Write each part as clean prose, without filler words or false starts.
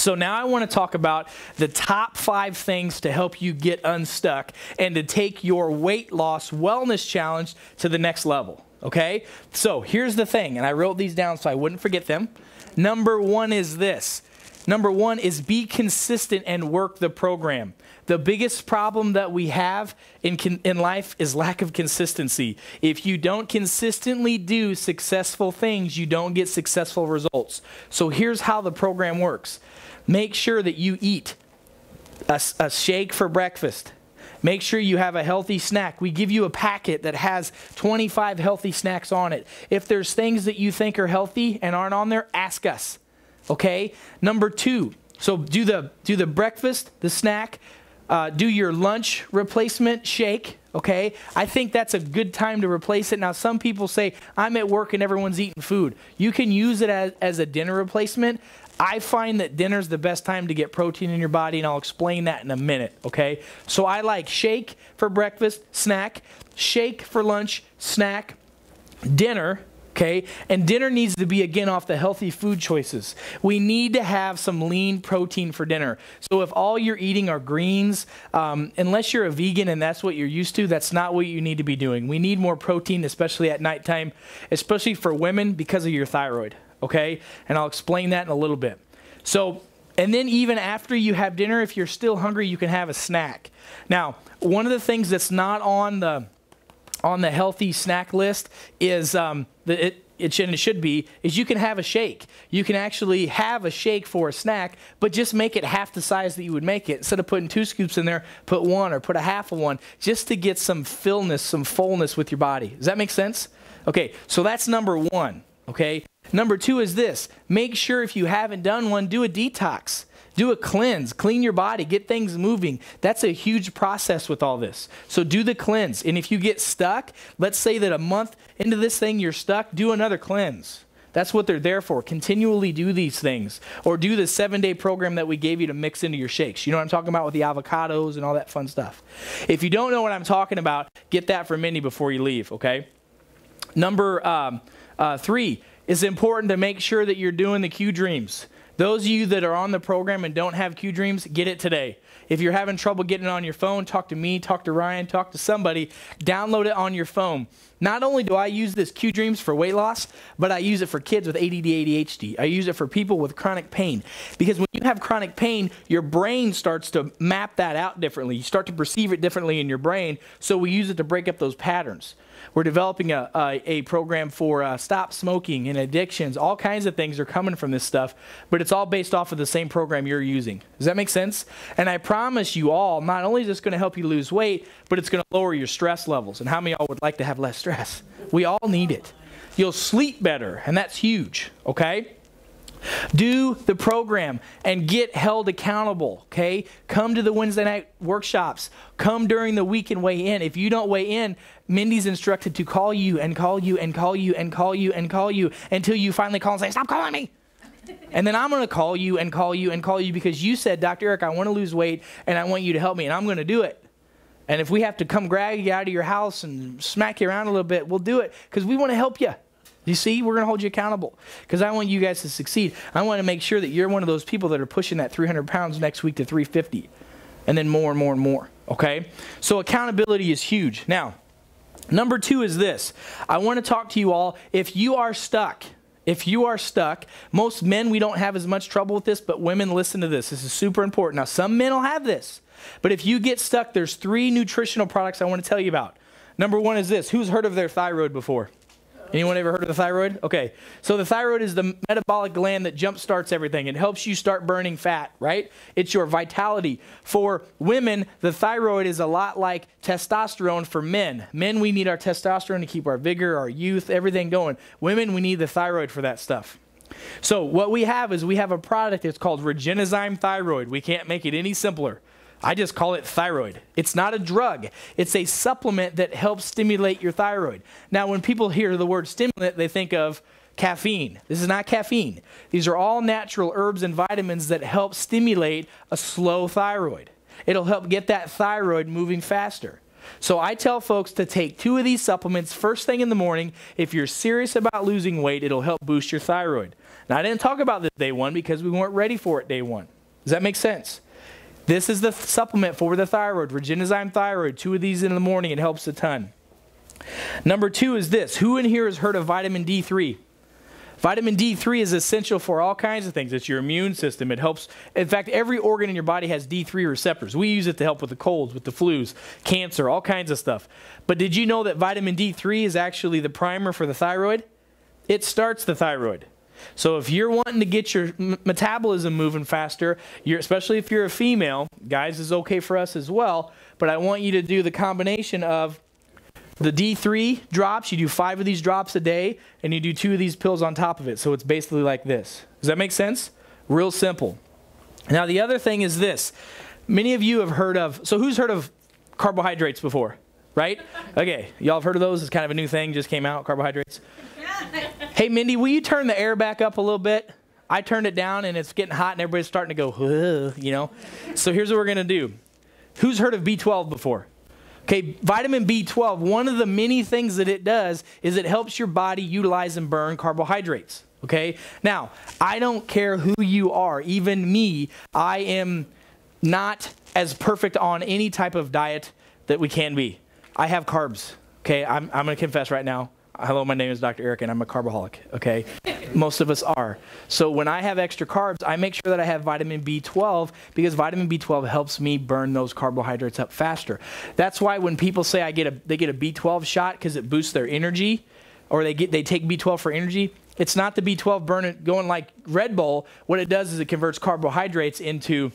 So now I want to talk about the top 5 things to help you get unstuck and to take your weight loss wellness challenge to the next level, okay? So here's the thing, and I wrote these down so I wouldn't forget them. Number 1 is this. Number 1 is be consistent and work the program. The biggest problem that we have in life is lack of consistency. If you don't consistently do successful things, you don't get successful results. So here's how the program works. Make sure that you eat a shake for breakfast. Make sure you have a healthy snack. We give you a packet that has 25 healthy snacks on it. If there's things that you think are healthy and aren't on there, ask us. Okay? Number 2, so do the breakfast, the snack, do your lunch replacement shake, okay? I think that's a good time to replace it. Now, some people say, I'm at work and everyone's eating food. You can use it as a dinner replacement. I find that dinner's the best time to get protein in your body, and I'll explain that in a minute, okay? So I like shake for breakfast, snack, shake for lunch, snack, dinner, okay? And dinner needs to be, again, off the healthy food choices. We need to have some lean protein for dinner. So if all you're eating are greens, unless you're a vegan and that's what you're used to, that's not what you need to be doing. We need more protein, especially at nighttime, especially for women because of your thyroid, okay? And I'll explain that in a little bit. So, and then even after you have dinner, if you're still hungry, you can have a snack. Now, one of the things that's not on the healthy snack list is it should be you can have a shake. You can actually have a shake for a snack, but just make it half the size that you would make it. Instead of putting 2 scoops in there, put 1 or put a half of 1 just to get some fullness with your body. Does that make sense? Okay, so that's number 1, okay? Number 2 is this. Make sure if you haven't done one, do a detox. Do a cleanse, clean your body, get things moving. That's a huge process with all this. So do the cleanse. And if you get stuck, let's say that a month into this thing you're stuck, do another cleanse. That's what they're there for. Continually do these things. Or do the 7-day program that we gave you to mix into your shakes. You know what I'm talking about with the avocados and all that fun stuff. If you don't know what I'm talking about, get that from Mindy before you leave, okay? Number 3, it's important to make sure that you're doing the Q dreams. Those of you that are on the program and don't have Q Dreams, get it today. If you're having trouble getting it on your phone, talk to me, talk to Ryan, talk to somebody. Download it on your phone. Not only do I use this Q Dreams for weight loss, but I use it for kids with ADD, ADHD. I use it for people with chronic pain. Because when you have chronic pain, your brain starts to map that out differently. You start to perceive it differently in your brain, so we use it to break up those patterns. We're developing a program for stop smoking and addictions. All kinds of things are coming from this stuff, but it's all based off of the same program you're using. Does that make sense? And I promise you all, not only is this going to help you lose weight, but it's going to lower your stress levels. And how many of y'all would like to have less stress? We all need it. You'll sleep better, and that's huge, okay? Do the program and get held accountable, okay? Come to the Wednesday night workshops. Come during the week and weigh in. If you don't weigh in, Mindy's instructed to call you and call you and call you and call you and call you until you finally call and say, stop calling me. And then I'm going to call you and call you and call you because you said, Dr. Eric, I want to lose weight and I want you to help me, and I'm going to do it. And if we have to come drag you out of your house and smack you around a little bit, we'll do it because we want to help you. You see, we're going to hold you accountable because I want you guys to succeed. I want to make sure that you're one of those people that are pushing that 300 pounds next week to 350 and then more and more and more, okay? So accountability is huge. Now, number 2 is this. I want to talk to you all. If you are stuck, most men, we don't have as much trouble with this, but women, listen to this. This is super important. Now, some men will have this, but if you get stuck, there's 3 nutritional products I want to tell you about. Number 1 is this. Who's heard of their thyroid before? Anyone ever heard of the thyroid? Okay, so the thyroid is the metabolic gland that jump-starts everything. It helps you start burning fat, right? It's your vitality. For women, the thyroid is a lot like testosterone for men. Men, we need our testosterone to keep our vigor, our youth, everything going. Women, we need the thyroid for that stuff. So what we have is we have a product that's called Regenezyme Thyroid. We can't make it any simpler. I just call it thyroid. It's not a drug. It's a supplement that helps stimulate your thyroid. Now, when people hear the word stimulant, they think of caffeine. This is not caffeine. These are all natural herbs and vitamins that help stimulate a slow thyroid. It'll help get that thyroid moving faster. So I tell folks to take 2 of these supplements first thing in the morning. If you're serious about losing weight, it'll help boost your thyroid. Now, I didn't talk about this day 1 because we weren't ready for it day 1. Does that make sense? This is the supplement for the thyroid, Regenzyme Thyroid. 2 of these in the morning, it helps a ton. Number 2 is this. Who in here has heard of vitamin D3? Vitamin D3 is essential for all kinds of things. It's your immune system. It helps. In fact, every organ in your body has D3 receptors. We use it to help with the colds, with the flus, cancer, all kinds of stuff. But did you know that vitamin D3 is actually the primer for the thyroid? It starts the thyroid. So if you're wanting to get your metabolism moving faster, especially if you're a female, guys is okay for us as well, but I want you to do the combination of the D3 drops. You do 5 of these drops a day, and you do 2 of these pills on top of it. So it's basically like this. Does that make sense? Real simple. Now the other thing is this. Many of you have heard of, so who's heard of carbohydrates before? Right? Okay, y'all have heard of those? It's kind of a new thing, just came out, carbohydrates. Hey, Mindy, will you turn the air back up a little bit? I turned it down, and it's getting hot, and everybody's starting to go, you know? So here's what we're going to do. Who's heard of B12 before? Okay, vitamin B12, one of the many things that it does is it helps your body utilize and burn carbohydrates. Okay? Now, I don't care who you are, even me, I am not as perfect on any type of diet that we can be. I have carbs. Okay, I'm going to confess right now. Hello, my name is Dr. Eric, and I'm a carbaholic, okay? Most of us are. So when I have extra carbs, I make sure that I have vitamin B12 because vitamin B12 helps me burn those carbohydrates up faster. That's why when people say they get a B12 shot because it boosts their energy, or they take B12 for energy, it's not the B12 going like Red Bull. What it does is it converts carbohydrates into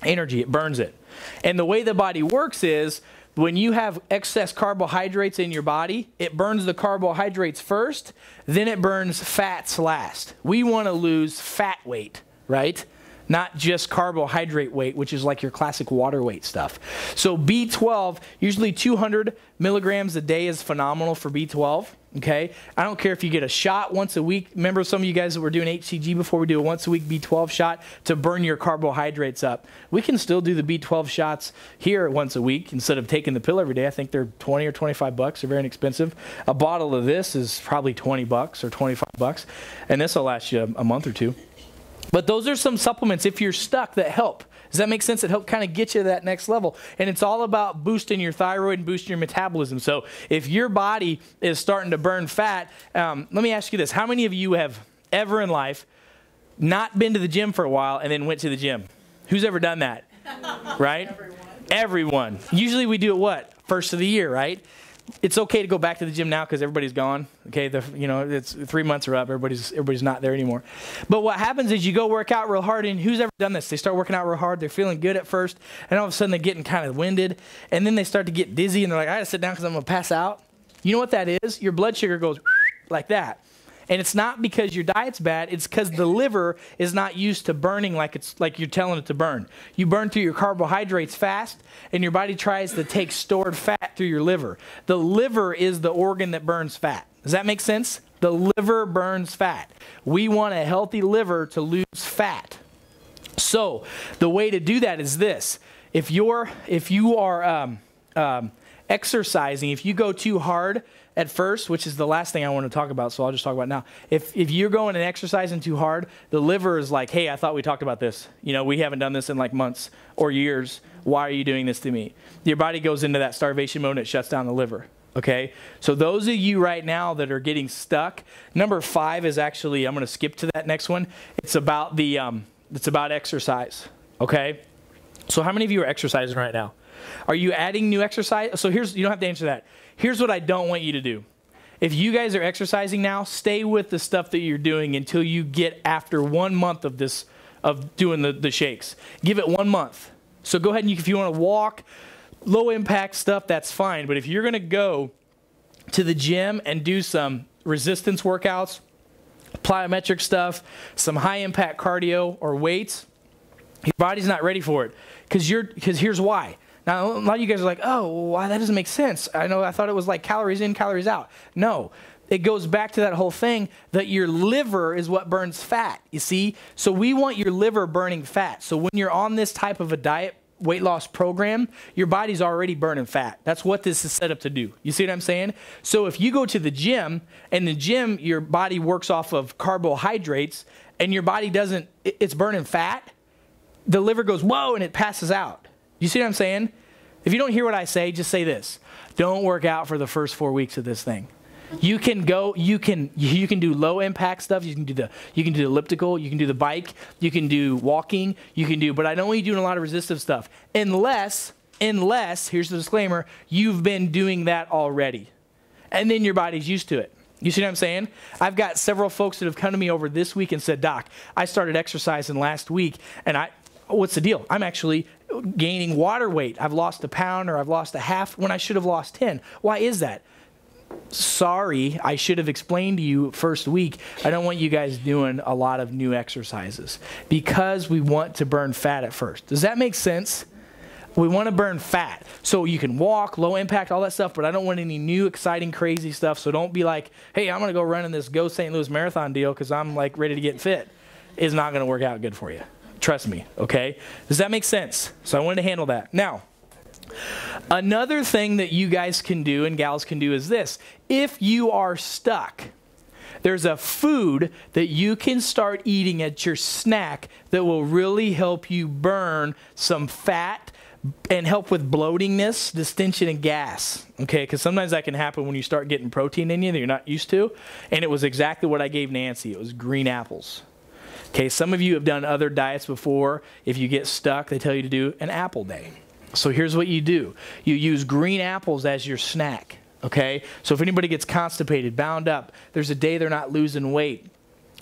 energy. It burns it. And the way the body works is, when you have excess carbohydrates in your body, it burns the carbohydrates first, then it burns fats last. We want to lose fat weight, right? Not just carbohydrate weight, which is like your classic water weight stuff. So B12, usually 200 milligrams a day is phenomenal for B12, okay? I don't care if you get a shot once a week. Remember some of you guys that were doing HCG before, we do a once a week B12 shot to burn your carbohydrates up. We can still do the B12 shots here once a week instead of taking the pill every day. I think they're 20 or 25 bucks. They're very inexpensive. A bottle of this is probably 20 bucks or 25 bucks, and this will last you a month or 2. But those are some supplements, if you're stuck, that help. Does that make sense? That help kind of get you to that next level. And it's all about boosting your thyroid and boosting your metabolism. So if your body is starting to burn fat, let me ask you this. How many of you have ever in life not been to the gym for a while and then went to the gym? Who's ever done that? Right? Everyone. Usually we do it what? First of the year, right? It's okay to go back to the gym now because everybody's gone. Okay, it's 3 months are up. Everybody's not there anymore. But what happens is you go work out real hard, and who's ever done this? They start working out real hard. They're feeling good at first, and all of a sudden they're getting kind of winded, and then they start to get dizzy, and they're like, I got to sit down because I'm going to pass out. You know what that is? Your blood sugar goes like that. And it's not because your diet's bad. It's because the liver is not used to burning like you're telling it to burn. You burn through your carbohydrates fast, and your body tries to take stored fat through your liver. The liver is the organ that burns fat. Does that make sense? The liver burns fat. We want a healthy liver to lose fat. So the way to do that is this. If you are exercising, if you go too hard at first, which is the last thing I want to talk about, so I'll just talk about it now. If you're going and exercising too hard, the liver is like, hey, I thought we talked about this. You know, we haven't done this in like months or years. Why are you doing this to me? Your body goes into that starvation mode and it shuts down the liver. Okay? So those of you right now that are getting stuck, number 5 is actually, I'm going to skip to that next one. It's about it's about exercise. Okay? So how many of you are exercising right now? Are you adding new exercise? So you don't have to answer that. Here's what I don't want you to do. If you guys are exercising now, stay with the stuff that you're doing until you get after 1 month of doing the shakes. Give it 1 month. So go ahead and if you want to walk, low impact stuff, that's fine. But if you're going to go to the gym and do some resistance workouts, plyometric stuff, some high impact cardio or weights, your body's not ready for it. Because here's why. Now, a lot of you guys are like, oh, why? That doesn't make sense. I thought it was like calories in, calories out. No, it goes back to that whole thing that your liver is what burns fat, you see? So we want your liver burning fat. So when you're on this type of a diet weight loss program, your body's already burning fat. That's what this is set up to do. You see what I'm saying? So if you go to the gym, and the gym, your body works off of carbohydrates, and your body it's burning fat, the liver goes, whoa, and it passes out. You see what I'm saying? If you don't hear what I say, just say this. Don't work out for the first 4 weeks of this thing. You can do low impact stuff. You can do the elliptical, you can do the bike, you can do walking, but I don't want you doing a lot of resistive stuff. Unless, here's the disclaimer, you've been doing that already. And then your body's used to it. You see what I'm saying? I've got several folks that have come to me over this week and said, Doc, I started exercising last week, and what's the deal? I'm actually gaining water weight. I've lost a pound or I've lost a half when I should have lost 10. Why is that? Sorry, I should have explained to you first week. I don't want you guys doing a lot of new exercises because we want to burn fat at first. Does that make sense? We want to burn fat. So you can walk, low impact, all that stuff, but I don't want any new, exciting, crazy stuff. So don't be like, hey, I'm going to go run in this Go St. Louis Marathon deal because I'm like ready to get fit. It's not going to work out good for you. Trust me, okay? Does that make sense? So I wanted to handle that. Now, another thing that you guys can do and gals can do is this. If you are stuck, there's a food that you can start eating at your snack that will really help you burn some fat and help with bloatingness, distension, and gas. Okay, because sometimes that can happen when you start getting protein in you that you're not used to. And it was exactly what I gave Nancy. It was green apples. Okay, some of you have done other diets before. If you get stuck, they tell you to do an apple day. So here's what you do. You use green apples as your snack, okay? So if anybody gets constipated, bound up, there's a day they're not losing weight,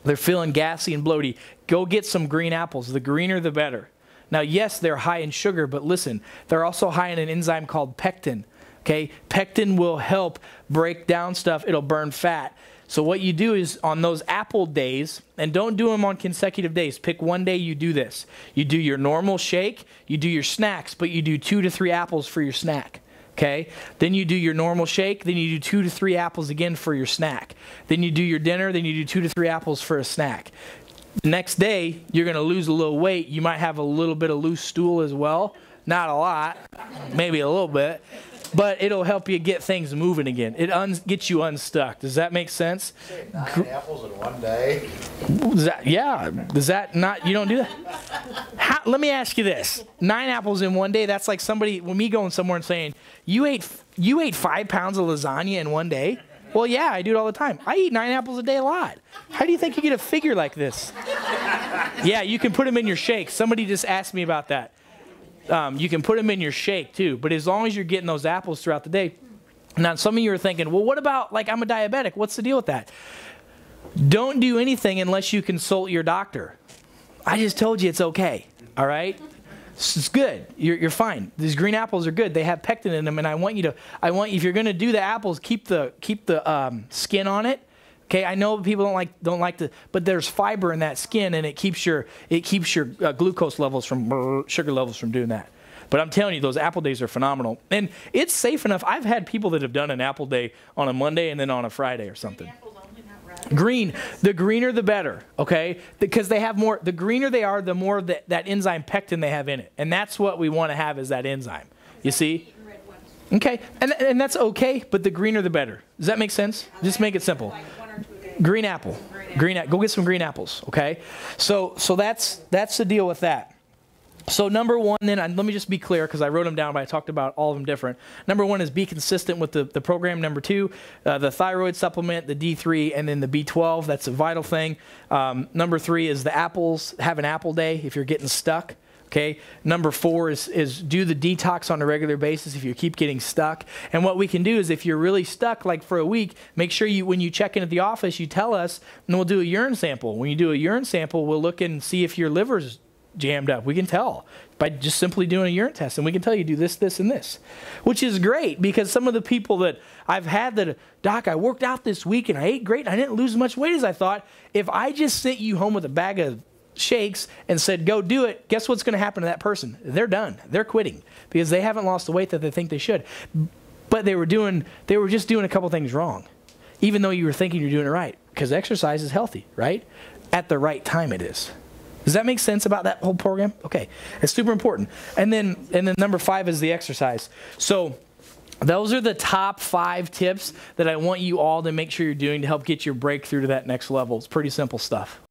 they're feeling gassy and bloaty, go get some green apples. The greener, the better. Now, yes, they're high in sugar, but listen, they're also high in an enzyme called pectin, okay? Pectin will help break down stuff. It'll burn fat. So what you do is on those apple days, and don't do them on consecutive days. Pick one day you do this. You do your normal shake, you do your snacks, but you do 2 to 3 apples for your snack. Okay? Then you do your normal shake, then you do 2 to 3 apples again for your snack. Then you do your dinner, then you do 2 to 3 apples for a snack. The next day, you're going to lose a little weight. You might have a little bit of loose stool as well. Not a lot, maybe a little bit. But it'll help you get things moving again. It gets you unstuck. Does that make sense? 9 apples in one day? Does that not, you don't do that? Let me ask you this. 9 apples in one day, that's like somebody, when me going somewhere and saying, you ate 5 pounds of lasagna in one day? Well, yeah, I do it all the time. I eat 9 apples a day a lot. How do you think you get a figure like this? Yeah, you can put them in your shake. Somebody just asked me about that. You can put them in your shake too, but as long as you're getting those apples throughout the day. Now, some of you are thinking, well, what about, like, I'm a diabetic. What's the deal with that? Don't do anything unless you consult your doctor. I just told you it's okay, all right? It's good. You're fine. These green apples are good. They have pectin in them, and if you're going to do the apples, keep the skin on it. Okay, I know people don't like to, but there's fiber in that skin, and it keeps your glucose levels sugar levels from doing that. But I'm telling you, those apple days are phenomenal, and it's safe enough. I've had people that have done an apple day on a Monday and then on a Friday or something. Green, the greener the better. Okay, because they have more. The greener they are, the more that enzyme pectin they have in it, and that's what we want to have is that enzyme. You see? Okay, and that's okay, but the greener the better. Does that make sense? Just make it simple. Green apple. Go get some green apples, okay? So that's the deal with that. So number one, then, let me just be clear because I wrote them down, but I talked about all of them different. Number one is be consistent with the program. Number two, the thyroid supplement, the D3, and then the B12. That's a vital thing. Number three is the apples. Have an apple day if you're getting stuck. Okay. Number four is do the detox on a regular basis if you keep getting stuck. And what we can do is if you're really stuck, like for a week, make sure when you check in at the office, you tell us, and we'll do a urine sample. When you do a urine sample, we'll look and see if your liver's jammed up. We can tell by just simply doing a urine test, and we can tell you do this, this, and this, which is great because some of the people that I've had that, Doc, I worked out this week and I ate great and I didn't lose as much weight as I thought. If I just sent you home with a bag of shakes and said, go do it, guess what's going to happen to that person? They're done. They're quitting because they haven't lost the weight that they think they should. But they were just doing a couple things wrong, even though you were thinking you're doing it right, because exercise is healthy, right? At the right time it is. Does that make sense about that whole program? Okay. It's super important. And then number 5 is the exercise. So those are the top 5 tips that I want you all to make sure you're doing to help get your breakthrough to that next level. It's pretty simple stuff.